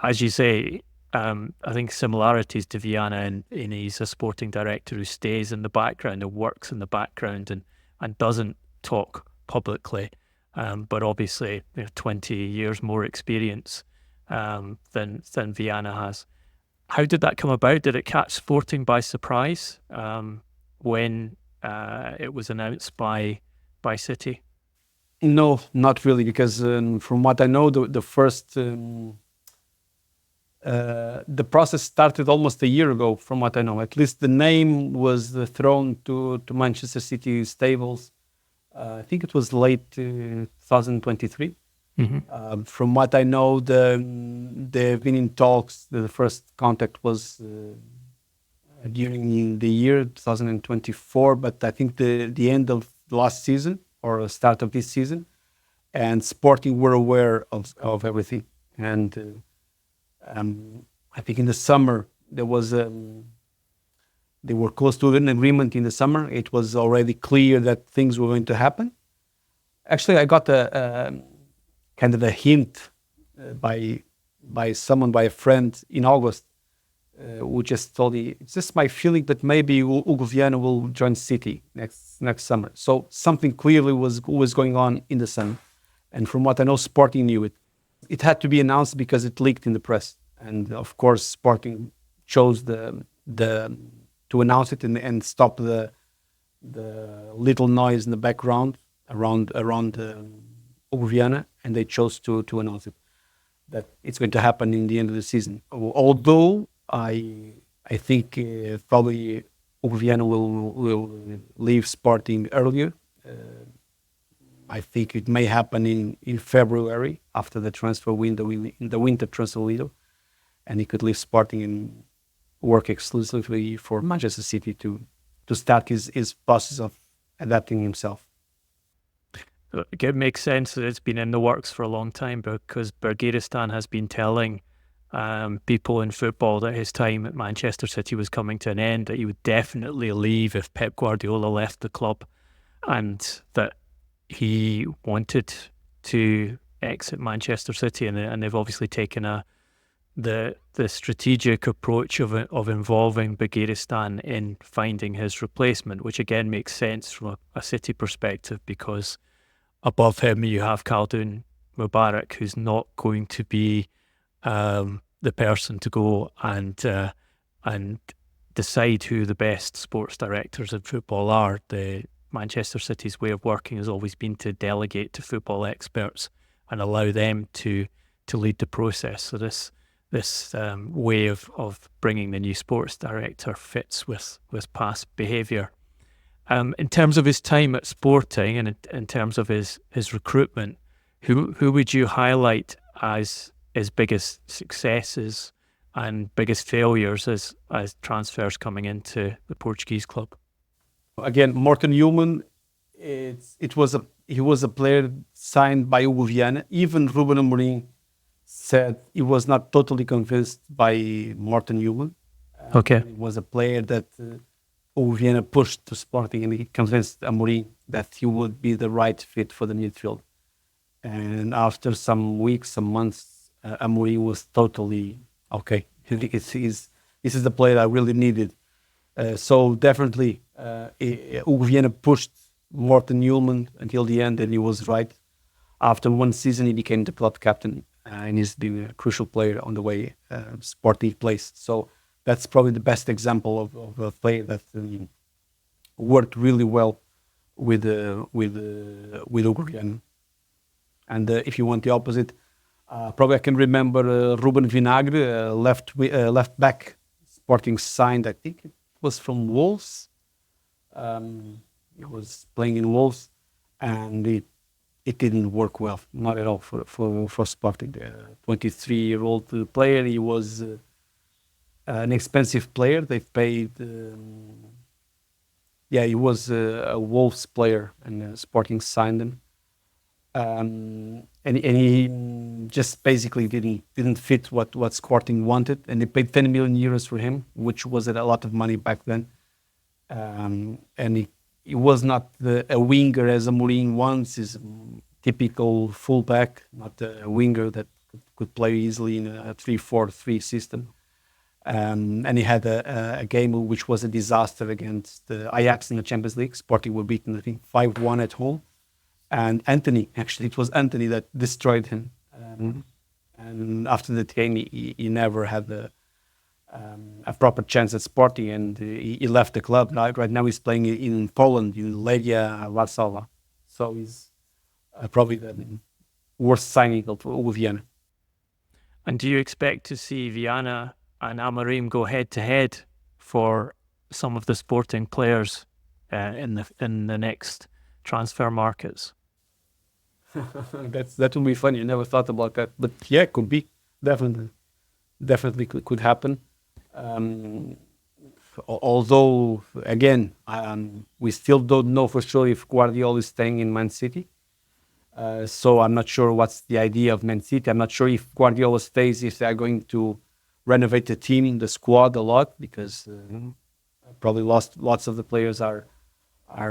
as you say, I think similarities to Viana in he's a sporting director who stays in the background, who works in the background and doesn't talk publicly, but obviously 20 years more experience than Viana has. How did that come about? Did it catch Sporting by surprise when it was announced by City? No, not really, because from what I know, the first the process started almost a year ago. From what I know, at least the name was thrown to Manchester City stables. I think it was late 2023. Mm-hmm. From what I know, they've been in talks. The first contact was during the year 2024, but I think the end of last season or the start of this season, and Sporting were aware of everything. And I think in the summer there was they were close to an agreement in the summer. It was already clear that things were going to happen. Actually, I got a kind of a hint by a friend in August, who just told me, it's just my feeling that maybe Hugo Viana will join City next summer. So something clearly was going on in the summer. And from what I know, Sporting knew it. It had to be announced because it leaked in the press. And of course, Sporting chose to announce it and stop the little noise in the background around Hugo Viana, and they chose to announce it, that it's going to happen in the end of the season. Although I think probably Hugo Viana will leave Sporting earlier. I think it may happen in February after the transfer window, in the winter transfer window, and he could leave Sporting and work exclusively for Manchester City to start his process of adapting himself. It makes sense that it's been in the works for a long time, because Begiristain has been telling people in football that his time at Manchester City was coming to an end, that he would definitely leave if Pep Guardiola left the club. and that he wanted to exit Manchester City, and they've obviously taken the strategic approach of involving Bagiristan in finding his replacement, which again makes sense from a City perspective, because above him you have Khaldoon Mubarak, who's not going to be the person to go and decide who the best sports directors in football are. The Manchester City's way of working has always been to delegate to football experts and allow them to lead the process. So this way of bringing the new sports director fits with past behaviour. In terms of his time at Sporting and in terms of his recruitment, who would you highlight as his biggest successes and biggest failures as transfers coming into the Portuguese club? Again, Morten Newman, he was a player signed by Hugo Viana. Even Ruben Amorim said he was not totally convinced by Morten Newman. Okay. He was a player that Hugo Viana pushed to Sporting, and he convinced Amorim that he would be the right fit for the midfield. And after some weeks, some months, Amorim was totally okay. This is the player I really needed. So definitely, Hugo Viana pushed Morten Newman until the end, and he was right. After one season, he became the club captain, and he's been a crucial player on the way Sporting plays. So that's probably the best example of a player that worked really well with Hugo Viana. And if you want the opposite, probably I can remember Ruben Vinagre, left back. Sporting signed, I think it was from Wolves. He was playing in Wolves, and it didn't work well, not at all for Sporting. The 23-year-old player, he was an expensive player. They paid. He was a Wolves player, and Sporting signed him. And he just basically didn't fit what Sporting wanted, and they paid 10 million euros for him, which was a lot of money back then. And he was not a winger as Amorim wants. He's a typical fullback, not a winger that could play easily in a 3-4-3 system. And he had a game which was a disaster against Ajax in the Champions League. Sporting were beaten, I think, 5-1 at home. And it was Anthony that destroyed him. And after that game, he never had a proper chance at Sporting, and he left the club. Right now he's playing in Poland, in Legia Warsaw. So he's probably the worst signing of Hugo Viana. And do you expect to see Viana and Amorim go head-to-head for some of the Sporting players in the next transfer markets? That would be funny. I never thought about that, but yeah, it could be. Definitely could happen. Although again, we still don't know for sure if Guardiola is staying in Man City. So I'm not sure what's the idea of Man City. I'm not sure if Guardiola stays, if they are going to renovate the team, the squad a lot, because probably lots of the players are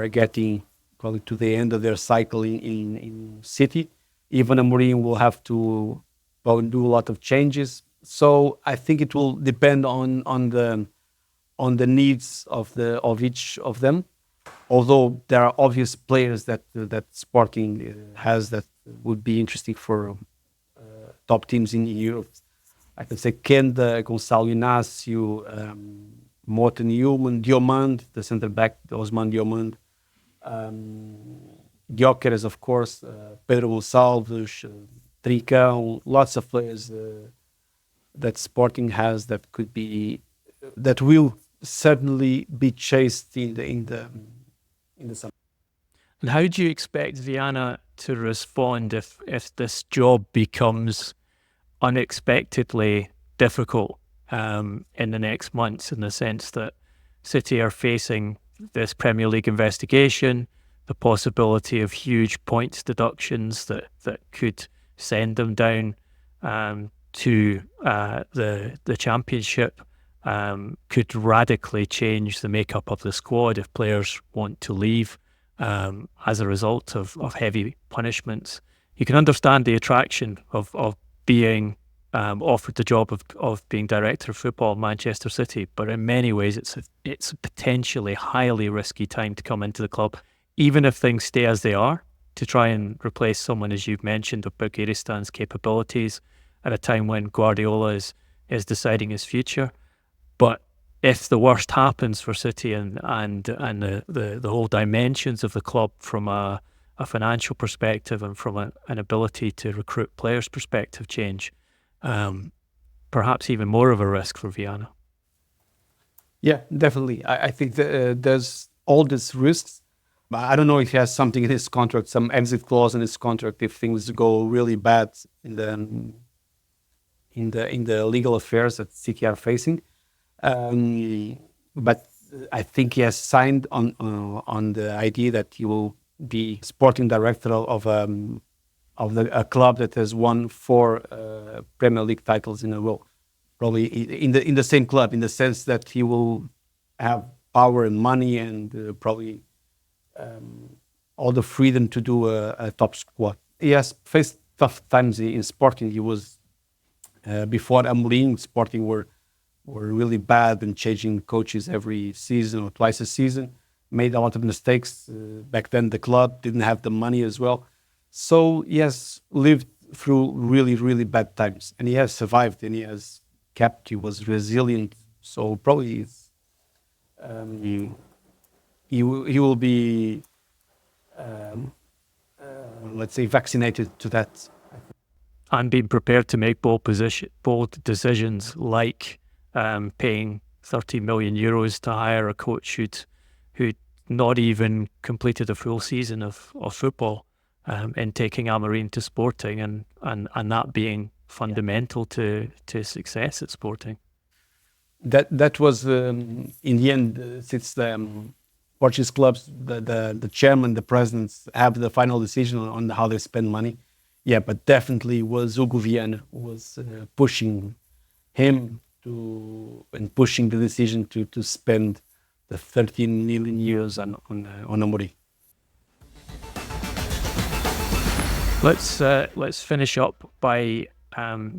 getting probably to the end of their cycle in City. Even Amorim will have to do a lot of changes. So I think it will depend on the needs of each of them. Although there are obvious players that Sporting has that would be interesting for top teams in Europe. I can say Kenda, Gonçalo Inácio, Morten Newman, Diomande, the centre back, Osman Diomande. Gyokeres, of course, Pedro Gonçalves, Tricão, lots of players that Sporting has that will certainly be chased in the summer. And how do you expect Viana to respond if this job becomes unexpectedly difficult in the next months, in the sense that City are facing this Premier League investigation, the possibility of huge points deductions that could send them down to the Championship, could radically change the makeup of the squad if players want to leave. as a result of heavy punishments. You can understand the attraction of being offered the job of being director of football at Manchester City, but in many ways it's a potentially highly risky time to come into the club, even if things stay as they are, to try and replace someone, as you've mentioned, of Gyokeres' capabilities at a time when Guardiola is deciding his future. But if the worst happens for City and the whole dimensions of the club from a financial perspective and from an ability to recruit players perspective change, perhaps even more of a risk for Viana. Yeah, definitely. I think there's all these risks. I don't know if he has something in his contract, some exit clause in his contract, if things go really bad in the legal affairs that City are facing. But I think he has signed on the idea that he will be sporting director of a club that has won 4 Premier League titles in a row. Probably in the same club, in the sense that he will have power and money and probably all the freedom to do a top squad. He has faced tough times in Sporting. He was before Amorim, Sporting were really bad and changing coaches every season or twice a season. Made a lot of mistakes. Back then, the club didn't have the money as well. So he has lived through really, really bad times, and he has survived, and he was resilient. So probably he will be, let's say, vaccinated to that. And being prepared to make bold decisions like paying 30 million euros to hire a coach who'd not even completed a full season of football, and taking Amorim to Sporting and that being fundamental to success at Sporting. That was in the end, since the Portuguese clubs, the chairman, the presidents have the final decision on how they spend money. Yeah, but definitely was Hugo Viana was pushing him and pushing the decision to spend the 13 million euros on Amorim. Let's finish up by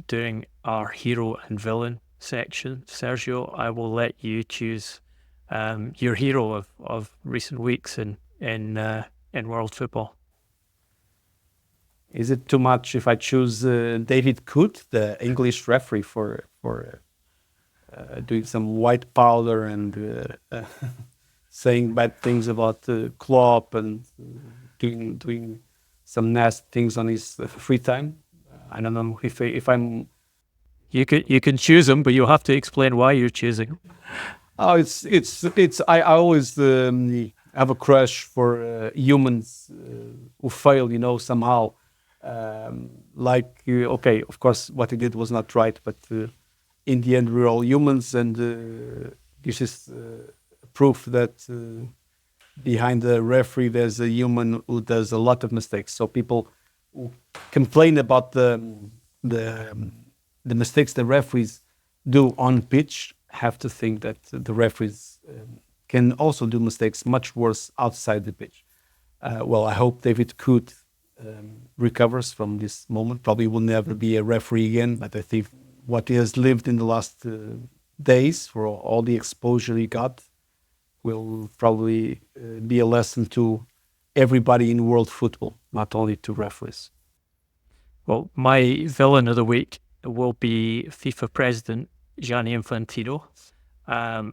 doing our hero and villain section. Sergio, I will let you choose your hero of recent weeks in world football. Is it too much if I choose David Coote, the English referee, for doing some white powder and saying bad things about Klopp and doing some nasty things on his free time? I don't know if I'm. You can choose him, but you'll have to explain why you're choosing him. Oh, it's. I always have a crush for humans who fail, somehow. Okay, of course, what he did was not right, but in the end, we're all humans, and this is proof that behind the referee, there's a human who does a lot of mistakes. So people who complain about the mistakes the referees do on pitch have to think that the referees can also do mistakes much worse outside the pitch. Well, I hope David Coote recovers from this moment. Probably will never be a referee again, but I think what he has lived in the last days, for all the exposure he got, will probably be a lesson to everybody in world football, not only to referees. Well, my villain of the week will be FIFA president Gianni Infantino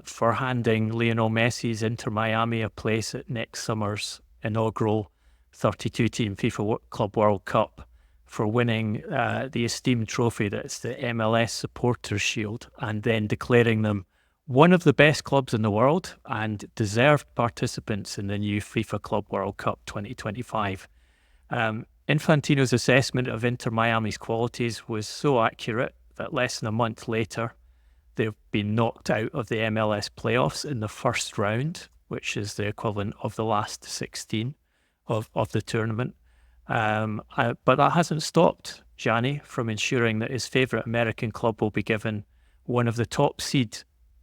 for handing Lionel Messi's Inter Miami a place at next summer's inaugural 32-team FIFA Club World Cup, for winning the esteemed trophy that's the MLS Supporters Shield, and then declaring them one of the best clubs in the world and deserved participants in the new FIFA Club World Cup 2025. Infantino's assessment of Inter Miami's qualities was so accurate that less than a month later, they've been knocked out of the MLS playoffs in the first round, which is the equivalent of the last 16 of the tournament. But that hasn't stopped Gianni from ensuring that his favourite American club will be given one of the top seed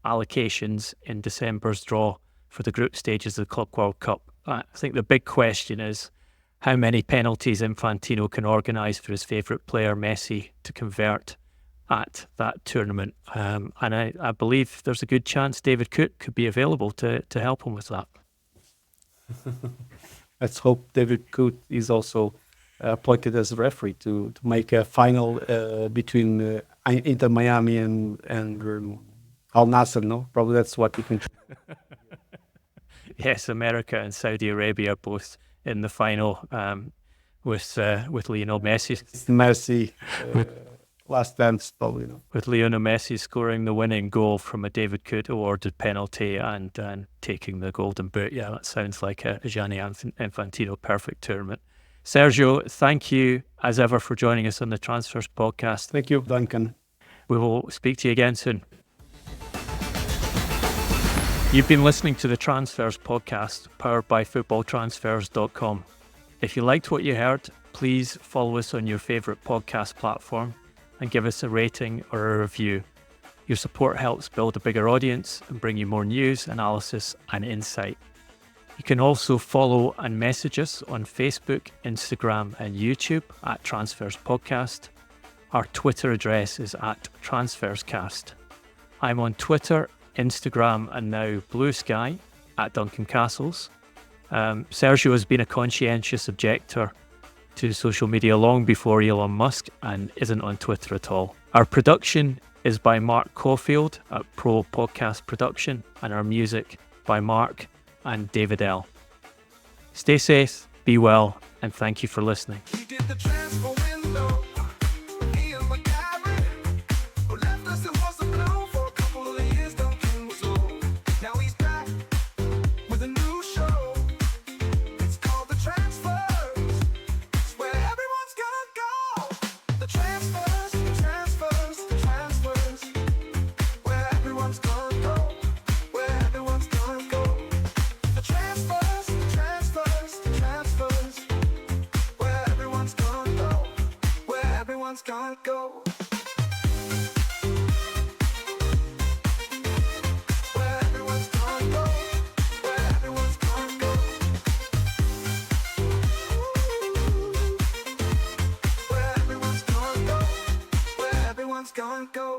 allocations in December's draw for the group stages of the Club World Cup I think the big question is how many penalties Infantino can organise for his favourite player, Messi, to convert at that tournament. And I believe there's a good chance David Coote could be available to help him with that. Let's hope David Coote is also appointed as a referee to make a final between Inter Miami and Al Nassr, no? Probably that's what we can. Yes, America and Saudi Arabia both in the final with Lionel Messi. Messi, last dance, probably. No? With Lionel Messi scoring the winning goal from a David Coote awarded penalty and taking the golden boot. Yeah, that sounds like a Gianni Infantino perfect tournament. Sergio, thank you as ever for joining us on the Transfers podcast. Thank you, Duncan. We will speak to you again soon. You've been listening to the Transfers podcast, powered by FootballTransfers.com. If you liked what you heard, please follow us on your favourite podcast platform and give us a rating or a review. Your support helps build a bigger audience and bring you more news, analysis and insight. You can also follow and message us on Facebook, Instagram and YouTube at TransfersPodcast. Our Twitter address is at TransfersCast. I'm on Twitter, Instagram and now Blue Sky at Duncan Castles. Sergio has been a conscientious objector to social media long before Elon Musk and isn't on Twitter at all. Our production is by Mark Caulfield at Pro Podcast Production and our music by Mark and David L. Stay safe, be well, and thank you for listening. Can't go. Where everyone's gonna go. Where everyone's gonna go. Where everyone's gonna go. Where everyone's gonna go.